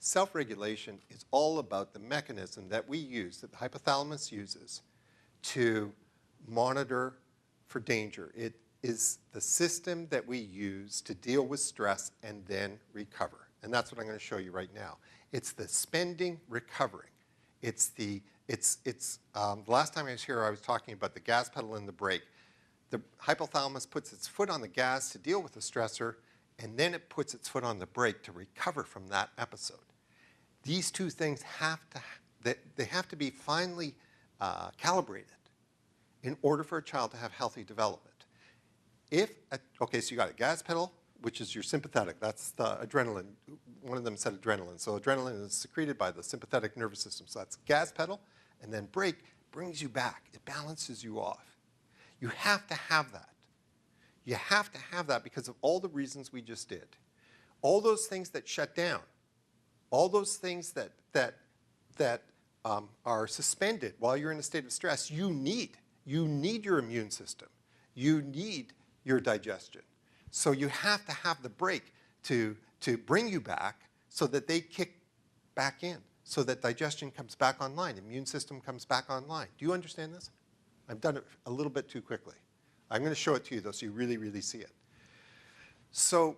Self-regulation is all about the mechanism that we use, that the hypothalamus uses, to monitor for danger. It is the system that we use to deal with stress and then recover. And that's what I'm going to show you right now. It's the spending, recovering. The last time I was here, I was talking about the gas pedal and the brake. The hypothalamus puts its foot on the gas to deal with the stressor, and then it puts its foot on the brake to recover from that episode. These two things have to be finely calibrated in order for a child to have healthy development. Okay, so you got a gas pedal, which is your sympathetic. That's the adrenaline. One of them said adrenaline. So adrenaline is secreted by the sympathetic nervous system. So that's gas pedal. And then brake brings you back. It balances you off. You have to have that. You have to have that because of all the reasons we just did. All those things that shut down. All those things that are suspended while you're in a state of stress, you need. You need your immune system. You need your digestion. So you have to have the brake to bring you back so that they kick back in, so that digestion comes back online, immune system comes back online. Do you understand this? I've done it a little bit too quickly. I'm going to show it to you, though, so you really, really see it. So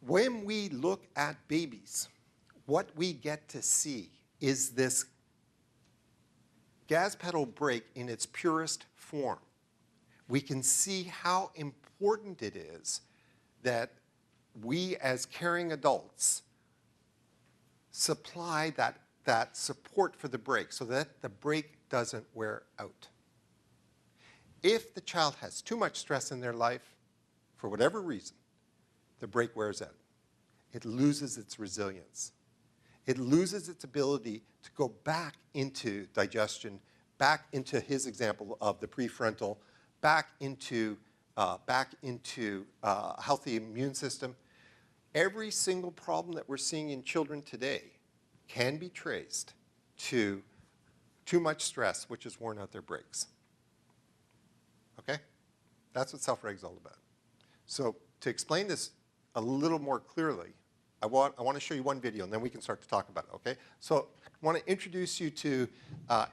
when we look at babies, what we get to see is this gas pedal brake in its purest form. We can see how important it is that we as caring adults supply that support for the brake so that the brake doesn't wear out. If the child has too much stress in their life, for whatever reason, the brake wears out. It loses its resilience. It loses its ability to go back into digestion, back into his example of the prefrontal, back into a healthy immune system. Every single problem that we're seeing in children today can be traced to too much stress, which has worn out their brakes. Okay? That's what self-reg is all about. So to explain this a little more clearly, I want to show you one video, and then we can start to talk about it, okay? So I want to introduce you to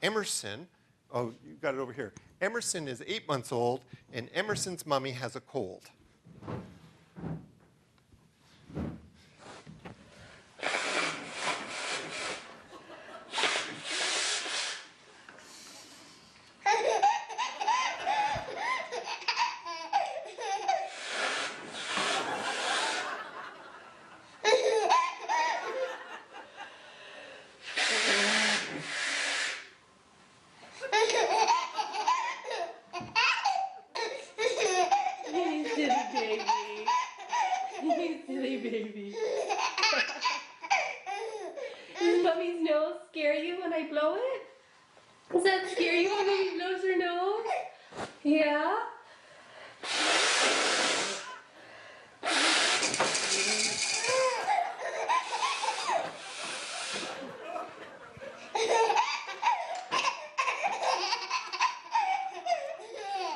Emerson. Oh, you got it over here. Emerson is 8 months old, and Emerson's mommy has a cold. Does Mummy's nose scare you when I blow it? Does that scare you when Mummy blows her nose? Yeah?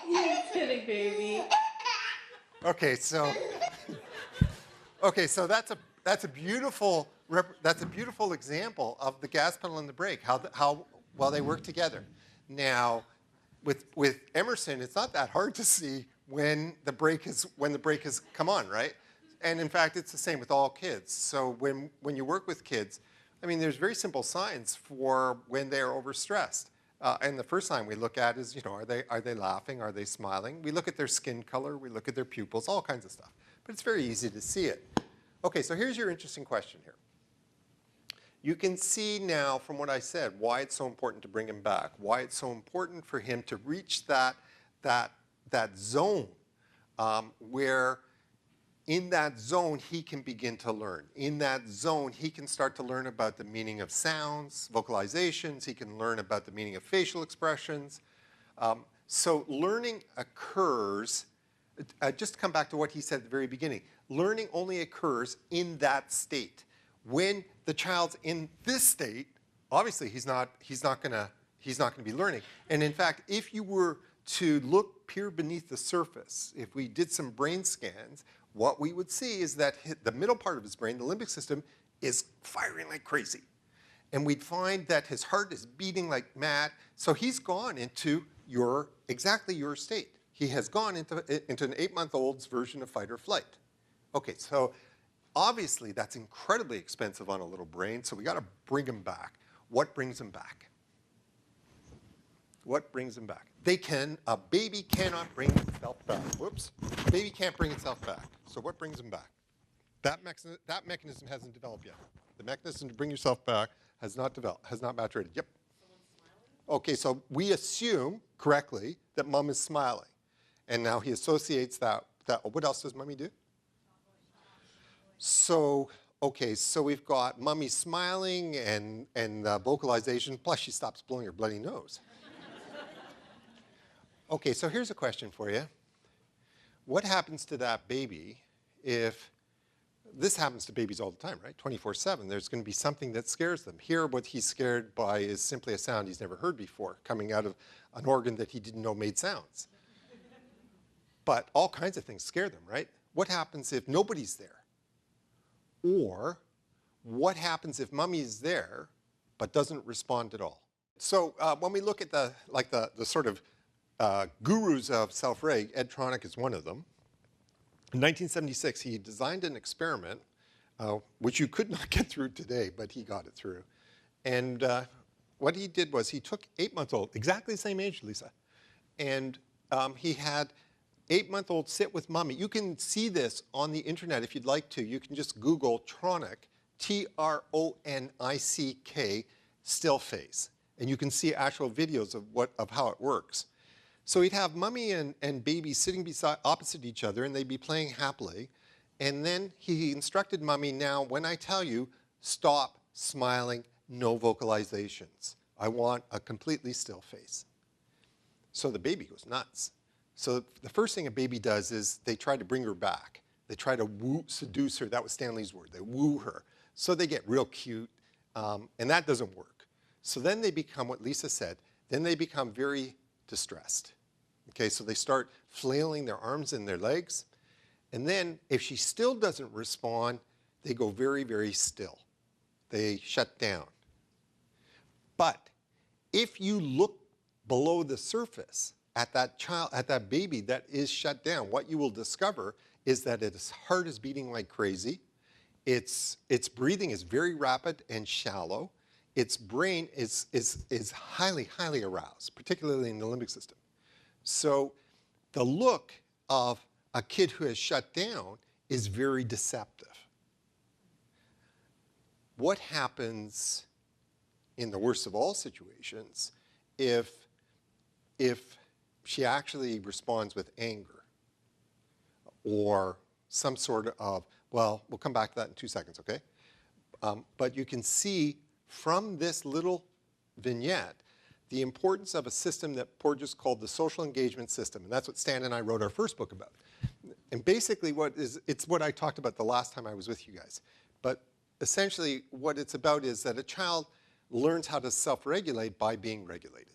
You're kidding, baby. Okay, so that's a beautiful example of the gas pedal and the brake, how well they work together. Now, with Emerson, it's not that hard to see when the brake has come on, right? And in fact, it's the same with all kids. So when you work with kids, I mean, there's very simple signs for when they're overstressed. And the first sign we look at is, are they laughing? Are they smiling? We look at their skin color. We look at their pupils, all kinds of stuff. But it's very easy to see it. Okay, so here's your interesting question here. You can see now from what I said why it's so important to bring him back, why it's so important for him to reach that zone where in that zone he can begin to learn. In that zone he can start to learn about the meaning of sounds, vocalizations, he can learn about the meaning of facial expressions. So learning occurs, just to come back to what he said at the very beginning, learning only occurs in that state. When the child's in this state, obviously he's not going to be learning. And in fact, if you were to peer beneath the surface, if we did some brain scans, what we would see is that the middle part of his brain, the limbic system, is firing like crazy. And we'd find that his heart is beating like mad. So he's gone into exactly your state. He has gone into an 8-month-old's version of fight or flight. Okay, so obviously that's incredibly expensive on a little brain, so we got to bring him back. What brings him back? What brings him back? A baby cannot bring itself back. Whoops. Baby can't bring itself back. So what brings him back? That mechanism hasn't developed yet. The mechanism to bring yourself back has not developed, has not maturated. Yep. Okay, so we assume correctly that mom is smiling. And now he associates that what else does mommy do? So, okay, so we've got mommy smiling and vocalization, plus she stops blowing her bloody nose. Okay, so here's a question for you. What happens to that baby if, this happens to babies all the time, right? 24/7, there's going to be something that scares them. Here, what he's scared by is simply a sound he's never heard before, coming out of an organ that he didn't know made sounds. But all kinds of things scare them, right? What happens if nobody's there? Or what happens if mummy's there but doesn't respond at all? So when we look at the sort of gurus of self-reg, Ed Tronick is one of them. In 1976, he designed an experiment, which you could not get through today, but he got it through. And what he did was he took 8-month-old, exactly the same age, Lisa, and he had 8-month-old sit with mommy. You can see this on the internet if you'd like to. You can just Google Tronick, T-R-O-N-I-C-K, still face. And you can see actual videos of how it works. So he'd have mommy and baby sitting opposite each other, and they'd be playing happily. And then he instructed mommy, now, when I tell you, stop smiling, no vocalizations. I want a completely still face. So the baby goes nuts. So the first thing a baby does is they try to bring her back. They try to seduce her. That was Stanley's word. They woo her. So they get real cute, and that doesn't work. So then they become, what Lisa said, then they become very distressed. Okay, so they start flailing their arms and their legs. And then if she still doesn't respond, they go very, very still. They shut down. But if you look below the surface at that child, at that baby that is shut down, what you will discover is that its heart is beating like crazy. Its breathing is very rapid and shallow. Its brain is highly, highly aroused, particularly in the limbic system. So the look of a kid who has shut down is very deceptive. What happens in the worst of all situations if she actually responds with anger or some sort of, well, we'll come back to that in 2 seconds, okay? But you can see from this little vignette the importance of a system that Porges called the social engagement system. And that's what Stan and I wrote our first book about. And basically it's what I talked about the last time I was with you guys. But essentially what it's about is that a child learns how to self-regulate by being regulated.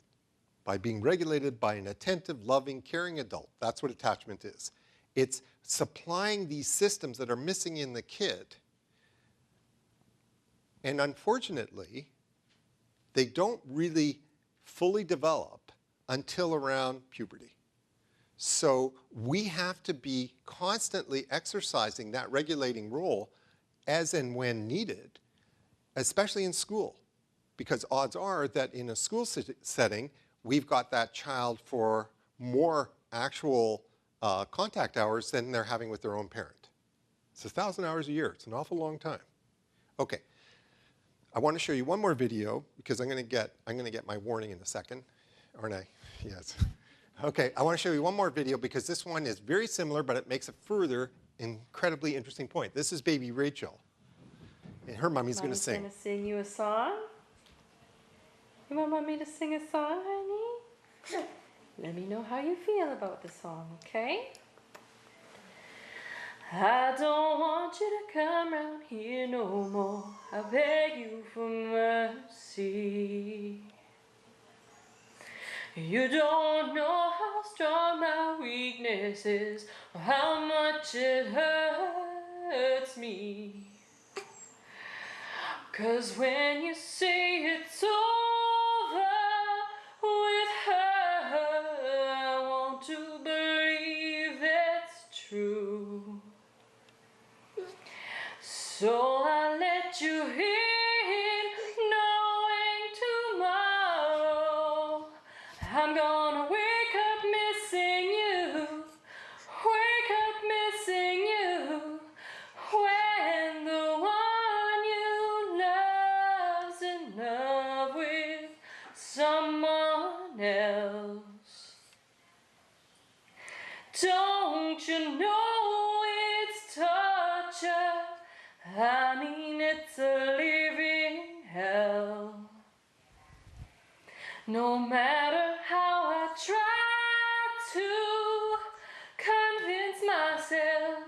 By being regulated by an attentive, loving, caring adult. That's what attachment is. It's supplying these systems that are missing in the kid. And unfortunately, they don't really fully develop until around puberty. So we have to be constantly exercising that regulating role as and when needed, especially in school. Because odds are that in a school setting, we've got that child for more actual contact hours than they're having with their own parent. It's 1,000 hours a year. It's an awful long time. Okay. I want to show you one more video because I'm going to get my warning in a second, aren't I? Yes. Okay, I want to show you one more video because this one is very similar, but it makes a further incredibly interesting point. This is baby Rachel, and her mommy's going to sing. Mommy's going to sing you a song. You want mommy to sing a song, honey? Let me know how you feel about the song, okay? I don't want you to come round here no more. I beg you for mercy. You don't know how strong my weakness is, or how much it hurts me. 'Cause when you say it's over with her, I want to believe it's true. So I let you in, knowing tomorrow I'm gonna wake up missing you, wake up missing you, when the one you love's in love with someone else. Don't you know it's torture? I mean, it's a living hell. No matter how I try to convince myself,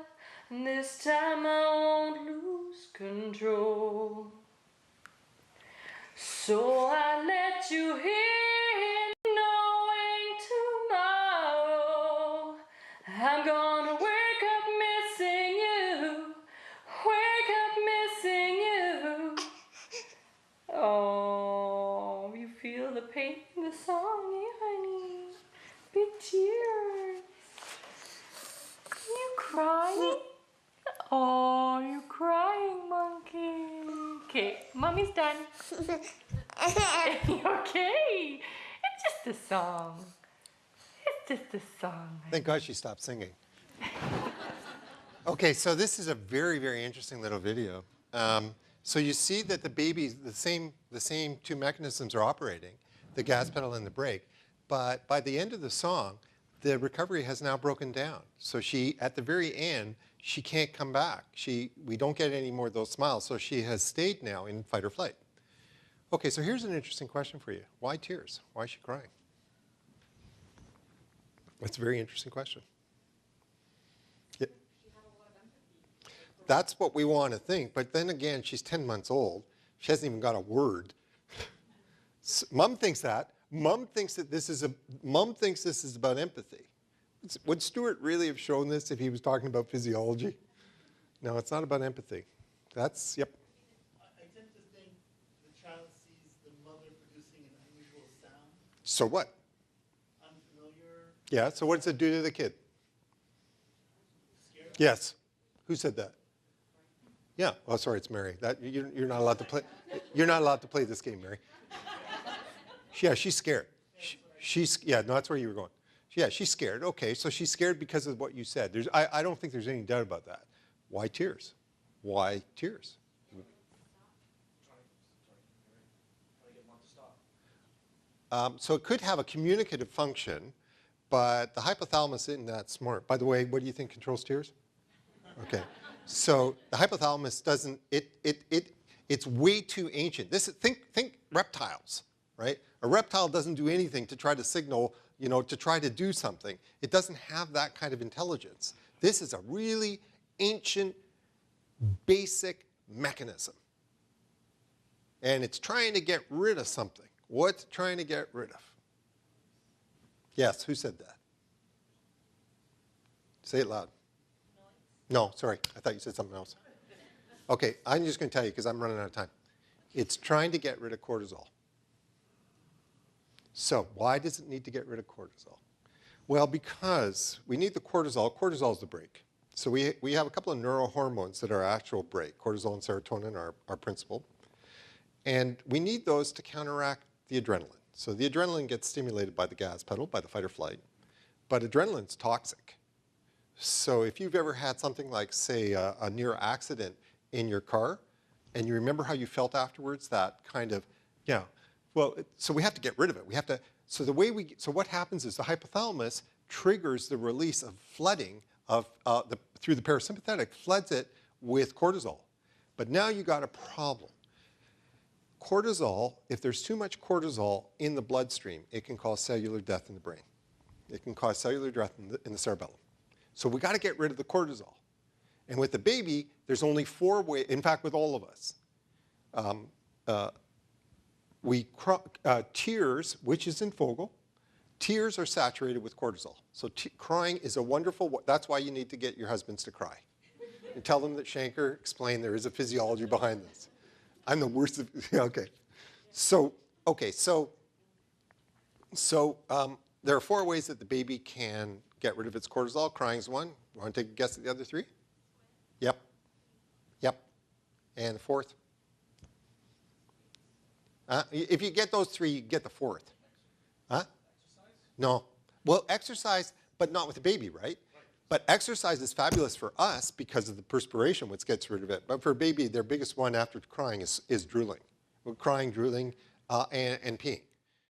this time I won't lose control. So I let you in, knowing tomorrow I'm gonna wake up missing you, wake up missing you. Oh, you feel the pain in the song, eh, honey? Big tears. You crying? Oh, you crying, monkey. Okay, mommy's done. You okay? It's just a song. It's just a song. Thank God she stopped singing. Okay, so this is a very, very interesting little video. So you see that the babies, the same two mechanisms are operating, the gas pedal and the brake. But by the end of the song, the recovery has now broken down. So she, at the very end, she can't come back. We don't get any more of those smiles. So she has stayed now in fight or flight. Okay, so here's an interesting question for you. Why tears? Why is she crying? That's a very interesting question. Yeah. That's what we want to think, but then again, she's 10 months old. She hasn't even got a word. Mom thinks that. Mom thinks this is about empathy. Would Stuart really have shown this if he was talking about physiology? No, it's not about empathy. That's, yep. I tend to think the child sees the mother producing an unusual sound, So what? unfamiliar, Yeah, so what does it do to the kid? scary. Yes. Who said that? Yeah. Oh, sorry, it's Mary. You're not allowed to play. You're not allowed to play this game, Mary. Yeah, she's scared. Yeah, no, that's where you were going. Yeah, she's scared. Okay, so she's scared because of what you said. I don't think there's any doubt about that. Why tears? Why tears? So it could have a communicative function, but the hypothalamus isn't that smart. By the way, what do you think controls tears? Okay. So the hypothalamus doesn't, it's way too ancient. Think reptiles, right? A reptile doesn't do anything to try to signal, to try to do something. It doesn't have that kind of intelligence. This is a really ancient, basic mechanism. And it's trying to get rid of something. What's it trying to get rid of? Yes, who said that? Say it loud. No, sorry, I thought you said something else. Okay, I'm just going to tell you because I'm running out of time. It's trying to get rid of cortisol. So why does it need to get rid of cortisol? Well, because we need the cortisol. Cortisol is the brake. So we have a couple of neurohormones that are actual brake. Cortisol and serotonin are principal. And we need those to counteract the adrenaline. So the adrenaline gets stimulated by the gas pedal, by the fight or flight. But adrenaline's toxic. So if you've ever had something like, say, a near accident in your car, and you remember how you felt afterwards, that kind of, so we have to get rid of it. We have to, so what happens is the hypothalamus triggers the release of flooding through the parasympathetic, floods it with cortisol. But now you got a problem. Cortisol, if there's too much cortisol in the bloodstream, it can cause cellular death in the brain. It can cause cellular death in the cerebellum. So we got to get rid of the cortisol. And with the baby, there's only 4 ways, in fact, with all of us. Tears, which is in Fogel, tears are saturated with cortisol. So crying is a wonderful, that's why you need to get your husbands to cry. And tell them that Shanker explained there is a physiology behind this. I'm the worst of, okay. So, okay, so there are 4 ways that the baby can get rid of its cortisol. Crying is one. Want to take a guess at the other 3? Yep. Yep. And the 4th? If you get those 3, you get the 4th. Huh? No. Well, exercise, but not with the baby, right? But exercise is fabulous for us because of the perspiration, which gets rid of it. But for a baby, their biggest one after crying is drooling. Well, crying, drooling, and peeing.